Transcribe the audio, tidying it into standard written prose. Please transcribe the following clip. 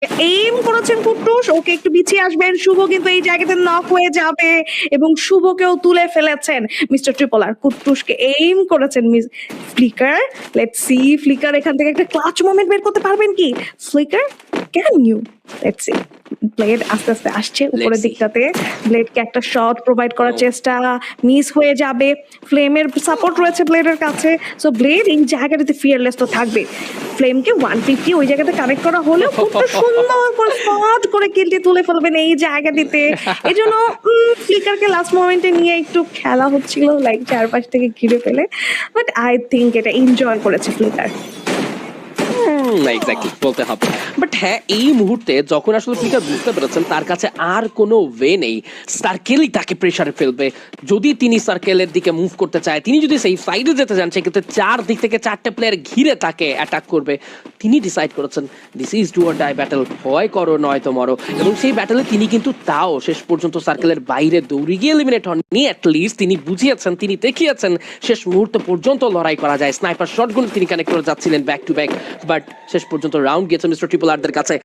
Aim করেছেন কুট্টুস, ওকে একটু পিছিয়ে আসবেন। শুভ কিন্তু এই জায়গাতে নক হয়ে যাবে এবং শুভকেও তুলে ফেলেছেন মিস্টার ট্রিপল আর। কুট্টুসকে এইম করেছেন miss Flicker. Let's see Flicker এখান থেকে একটা ক্লাচ মোমেন্ট বের করতে পারবেন কি? Flicker can you? Let's see. Blade আস্তে আস্তে আসছে উপরের দিকটাতে। ব্লেডকে একটা শট প্রোভাইড করার চেষ্টা, মিস হয়ে যাবে। ফ্লেমের সাপোর্ট রয়েছে ব্লেডের কাছে, সো ব্লেড এই জায়গাটাতে ফিয়ারলেস তো থাকবে। ফ্লেমকে 150 ওই জায়গাতে কানেক্ট করা হলেও খুব সুন্দর করে স্পট করে কিলটি তুলে ফেলবেন এই জায়গাটিতে। এই জন্য ফ্লিকারকে লাস্ট মোমেন্টে নিয়ে একটু খেলা হচ্ছিল, লাইক চারপাশ থেকে ঘিরে ফেলে, বাট আই থিঙ্ক এটা এনজয় করেছে ফ্লিকার। এক্স্যাক্টলি বলতে হবে। বাট হ্যাঁ, এই মুহূর্তে যখন আসলে ফ্লিকার বুঝতে পেরেছেন তার কাছে আর কোনো ওয়ে নেই, সার্কেলই তাকে প্রেসারে ফেলবে। যদি তিনি সার্কেলের দিকে মুভ করতে চায়, তিনি যদি সেই সাইডে যেতে চান, সেক্ষেত্রে চার দিক থেকে চারটে প্লেয়ার ঘিরে তাকে অ্যাটাক করবে। তিনি ডিসাইড করেছেন this is do or die battle, হয় করো নয়তো মরো। এবং সেই ব্যাটলে তিনি কিন্তু তাও শেষ পর্যন্ত সার্কেলের বাইরে দৌড়ে গিয়ে এলিমিনেট হননি। অ্যাটলিস্ট তিনি বুঝিয়েছেন, তিনি দেখিয়েছেন শেষ মুহূর্ত পর্যন্ত লড়াই করা যায়। স্নাইপার শটগুলো তিনি কানেক্ট করে যাচ্ছিলেন ব্যাক টু ব্যাক, বাট শেষ পর্যন্ত রাউন্ড গিয়েছে মিস্টার ট্রিপল আরদের কাছে।